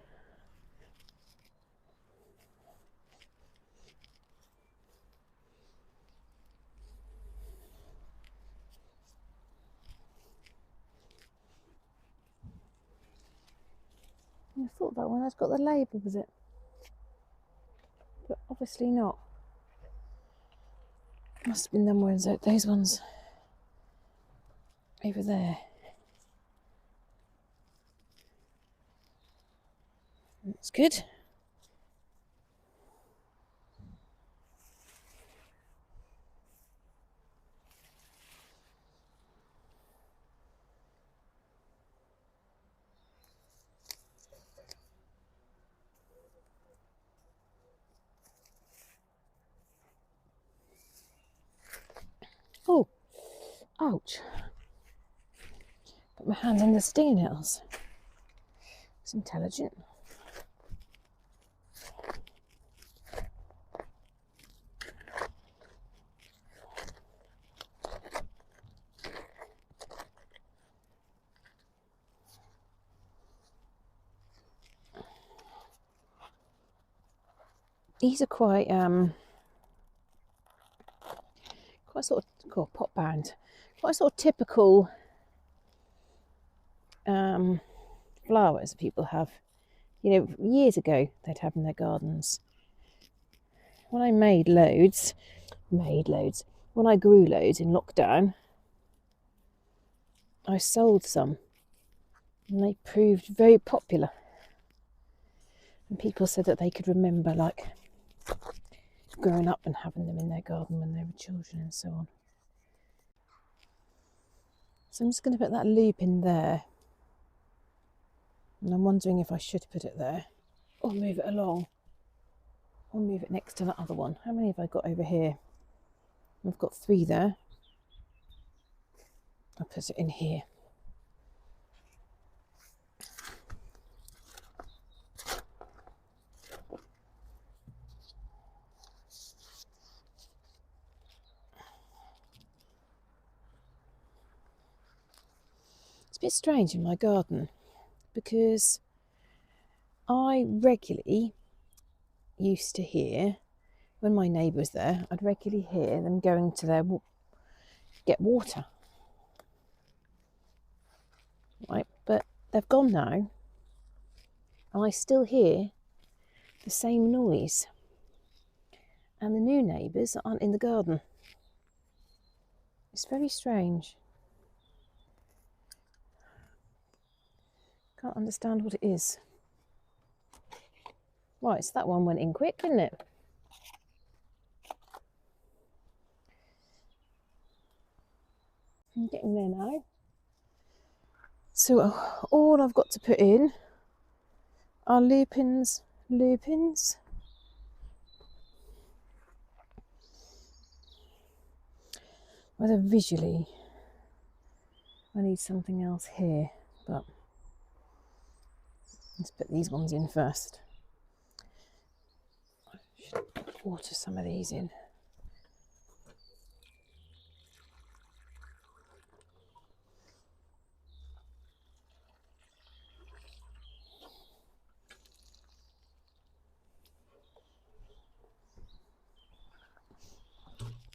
I thought that one has got the label with it, but obviously not. Must have been them ones, those ones over there. That's good. Oh, ouch. Put my hand in the stinging nettles. It's intelligent. These are quite sort of pot bound, quite sort of typical flowers people have. You know, years ago they'd have in their gardens. When I made loads, when I grew loads in lockdown, I sold some and they proved very popular. And people said that they could remember like growing up and having them in their garden when they were children and so on. So I'm just going to put that loop in there. And I'm wondering if I should put it there or move it along or move it next to that other one. How many have I got over here? I've got 3 there. I'll put it in here. It's a bit strange in my garden because I regularly used to hear, when my neighbour was there, I'd regularly hear them going to their get water. Right, but they've gone now, and I still hear the same noise. and the new neighbours aren't in the garden. It's very strange. Can't understand what it is. Right, so that one went in quick, didn't it? I'm getting there now. So all I've got to put in are lupins. Whether visually I need something else here, but let's put these ones in first. I should water some of these in.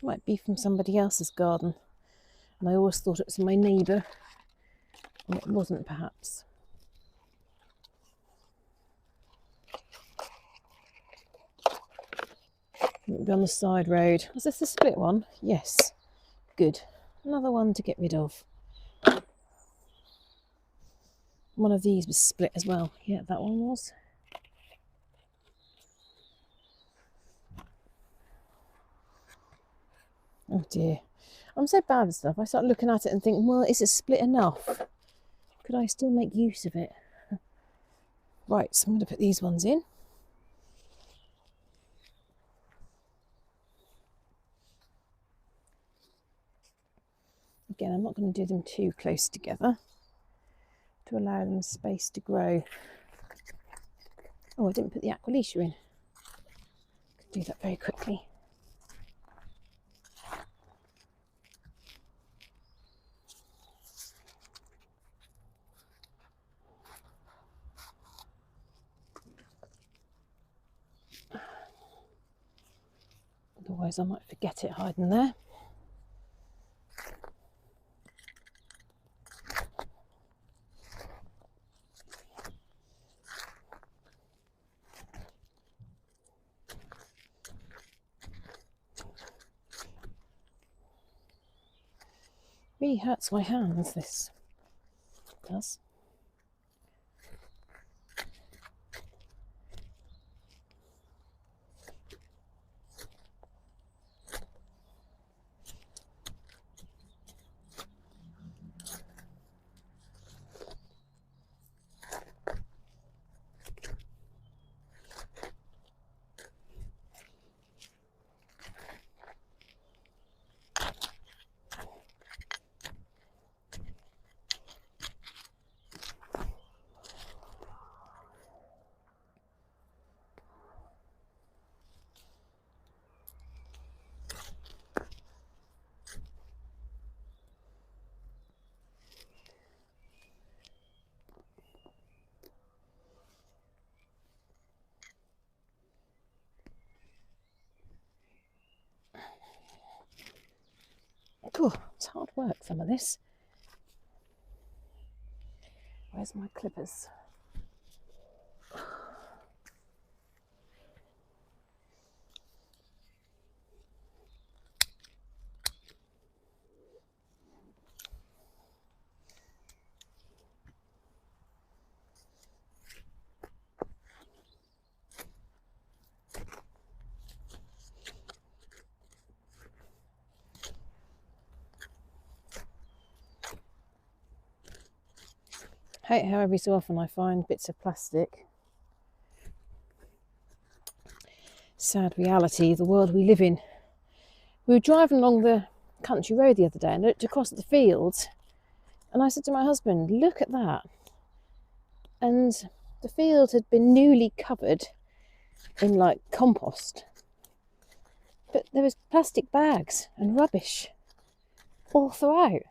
Might be from somebody else's garden, and I always thought it was my neighbour, and it wasn't perhaps. It'll be on the side road. Was this the split one? Yes. Good. Another one to get rid of. One of these was split as well. Yeah, that one was. Oh dear. I'm so bad at stuff. I start looking at it and think, well, is it split enough? Could I still make use of it? Right, so I'm going to put these ones in. Again, I'm not going to do them too close together to allow them space to grow. Oh, I didn't put the aqualecia in. Could do that very quickly. Otherwise I might forget it hiding there. Really hurts my hands, this does. Cool, it's hard work, some of this. Where's my clippers? Hate how every so often I find bits of plastic. Sad reality, the world we live in. We were driving along the country road the other day and looked across at the fields, and I said to my husband, look at that. And the field had been newly covered in like compost, but there was plastic bags and rubbish all throughout,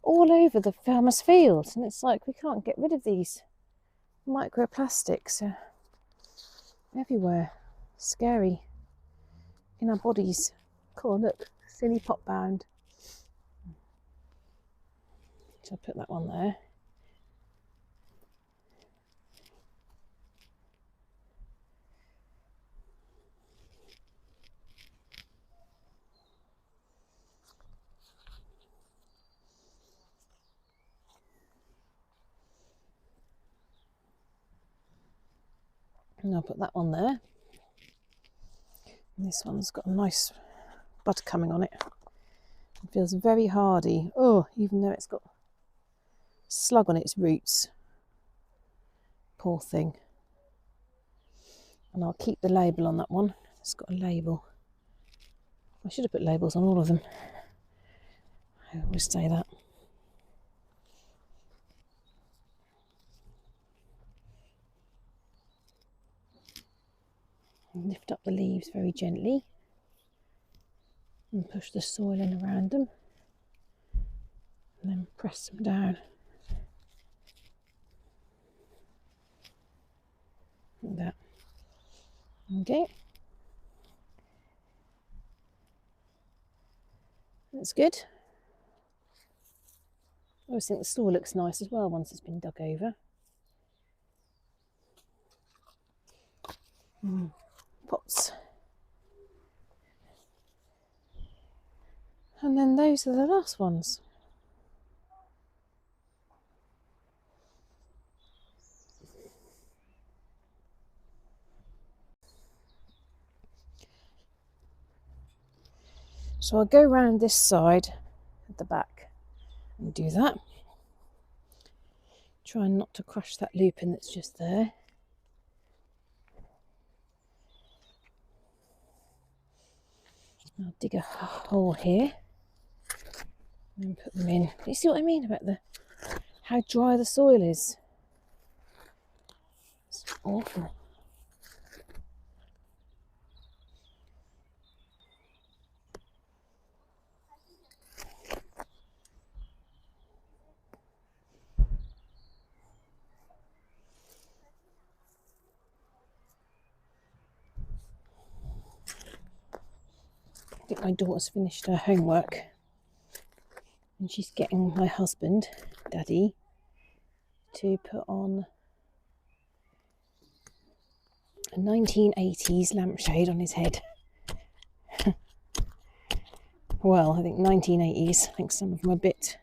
all over the farmer's field. And it's like, we can't get rid of these microplastics everywhere. Scary in our bodies. Cool, look, silly pop bound. So I'll put that one there. And I'll put that on there. And this one's got a nice bud coming on it. It feels very hardy. Oh, even though it's got a slug on its roots. Poor thing. And I'll keep the label on that one. It's got a label. I should have put labels on all of them. I always say that. And lift up the leaves very gently and push the soil in around them, and then press them down. Like that. Okay. That's good. I always think the soil looks nice as well once it's been dug over. Pots. And then those are the last ones. So I'll go round this side at the back and do that. Try not to crush that lupin that's just there. I'll dig a hole here and put them in. You see what I mean about how dry the soil is? It's awful. I think my daughter's finished her homework and she's getting my husband, Daddy, to put on a 1980s lampshade on his head. Well, I think 1980s. I think some of them are a bit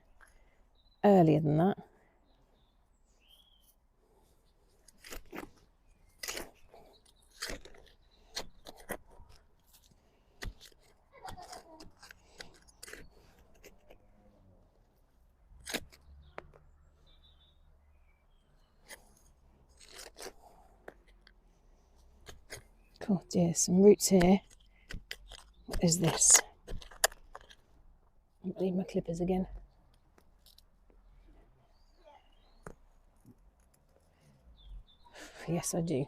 earlier than that. Oh dear, some roots here. What is this? I need my clippers again. Yes, I do.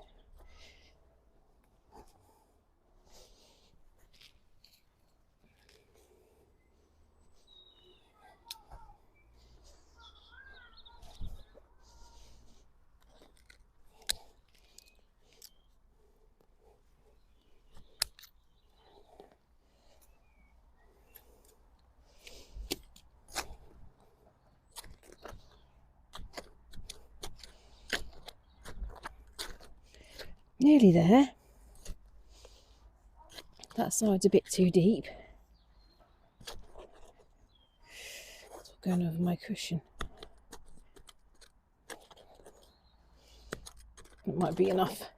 Nearly there. That side's a bit too deep. It's going over my cushion. It might be enough.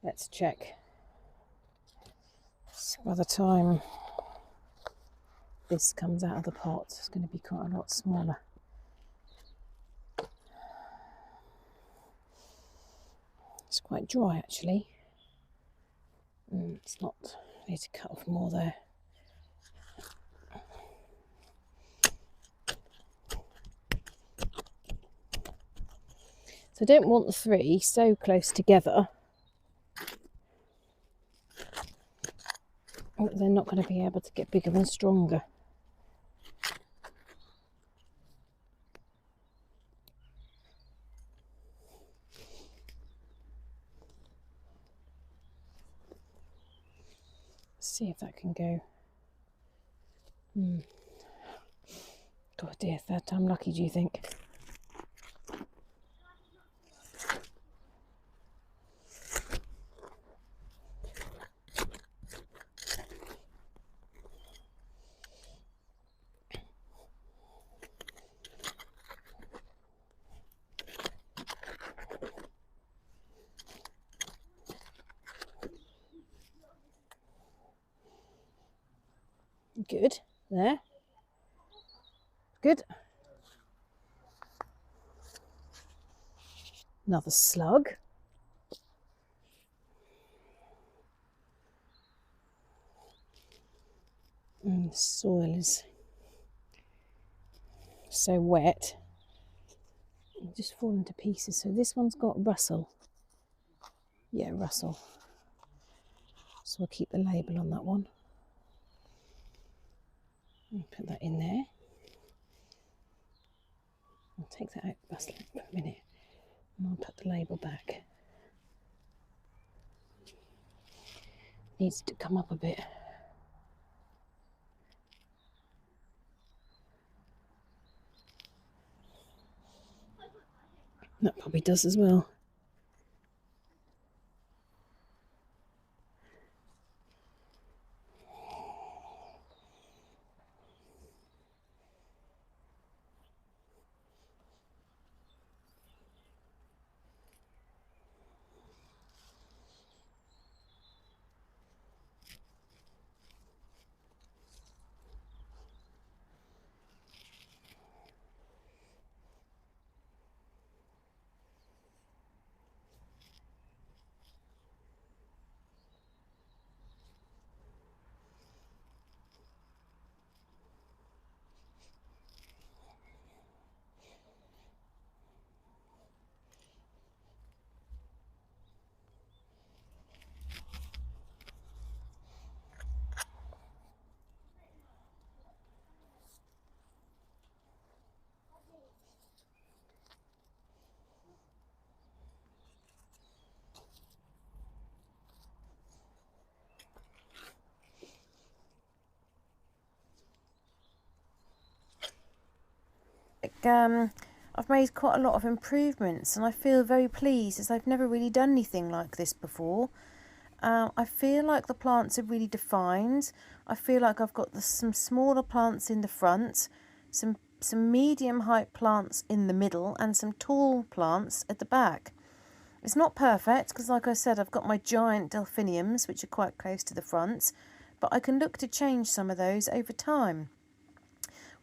Let's check. So by the time this comes out of the pot, it's going to be quite a lot smaller. It's quite dry actually. It's not, I need to cut off more there. So I don't want the three so close together that they're not going to be able to get bigger and stronger. See if that can go. Oh dear, third time lucky, do you think? Good. There. Good. Another slug. And the soil is so wet. It'll just fallen to pieces. So this one's got Russell. Yeah, Russell. So I'll keep the label on that one. Put that in there. I'll take that out, Russell, for a minute. And I'll put the label back. Needs to come up a bit. That probably does as well. I've made quite a lot of improvements and I feel very pleased as I've never really done anything like this before. I feel like the plants are really defined. I feel like I've got some smaller plants in the front, some medium height plants in the middle and some tall plants at the back. It's not perfect because, like I said, I've got my giant delphiniums which are quite close to the front, but I can look to change some of those over time.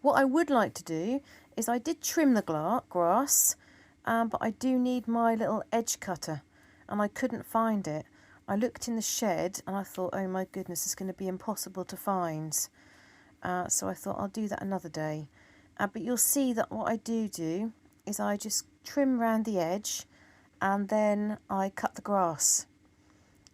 What I would like to do is I did trim the grass, but I do need my little edge cutter and I couldn't find it. I looked in the shed and I thought, oh my goodness, it's going to be impossible to find. So I thought I'll do that another day. But you'll see that what I do is I just trim around the edge and then I cut the grass.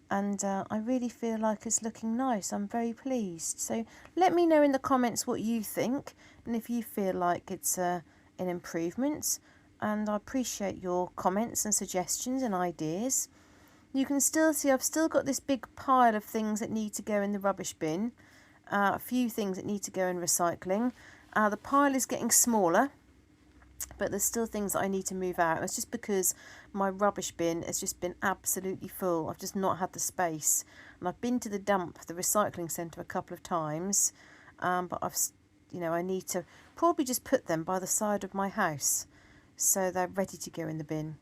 And I really feel like it's looking nice. I'm very pleased. So let me know in the comments what you think and if you feel like it's an improvement. And I appreciate your comments and suggestions and ideas. You can still see I've still got this big pile of things that need to go in the rubbish bin. A few things that need to go in recycling. The pile is getting smaller, but there's still things that I need to move out. It's just because my rubbish bin has just been absolutely full. I've just not had the space. And I've been to the recycling centre a couple of times, but I need to probably just put them by the side of my house so they're ready to go in the bin.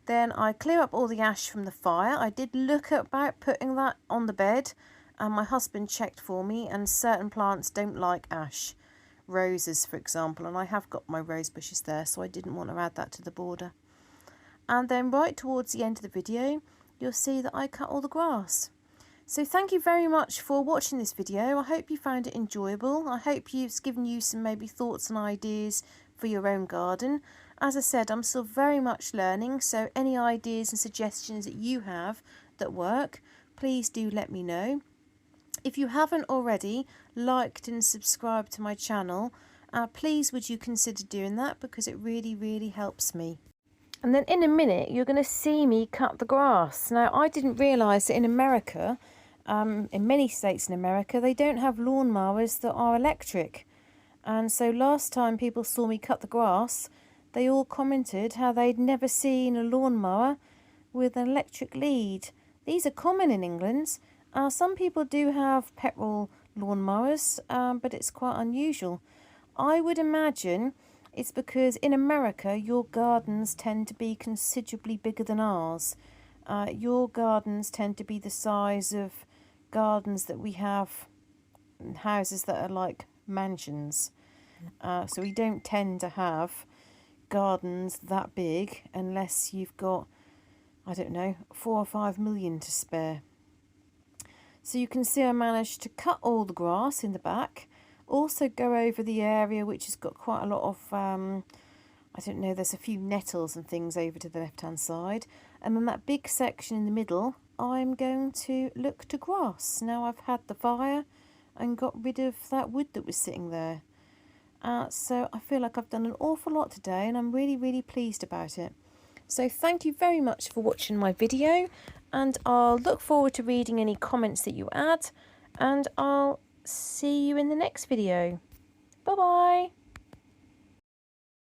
Then I clear up all the ash from the fire. I did look about putting that on the bed, and my husband checked for me, and certain plants don't like ash. Roses, for example, and I have got my rose bushes there, so I didn't want to add that to the border. And then right towards the end of the video, you'll see that I cut all the grass. So thank you very much for watching this video. I hope you found it enjoyable. I hope it's given you some maybe thoughts and ideas for your own garden. As I said, I'm still very much learning, so any ideas and suggestions that you have that work, please do let me know. If you haven't already liked and subscribed to my channel, please would you consider doing that, because it really, really helps me. And then in a minute, you're going to see me cut the grass. Now, I didn't realise that in America, in many states in America, they don't have lawnmowers that are electric. And so last time people saw me cut the grass, they all commented how they'd never seen a lawnmower with an electric lead. These are common in England. Some people do have petrol lawnmowers, but it's quite unusual. I would imagine it's because in America your gardens tend to be considerably bigger than ours. Your gardens tend to be the size of gardens that we have houses that are like mansions. So we don't tend to have gardens that big unless you've got, I don't know, 4 or 5 million to spare. So you can see I managed to cut all the grass in the back, also go over the area which has got quite a lot of, I don't know, there's a few nettles and things over to the left hand side, and then that big section in the middle I'm going to look to grass. Now I've had the fire and got rid of that wood that was sitting there. So I feel like I've done an awful lot today and I'm really pleased about it. So thank you very much for watching my video, and I'll look forward to reading any comments that you add, and I'll see you in the next video. Bye bye.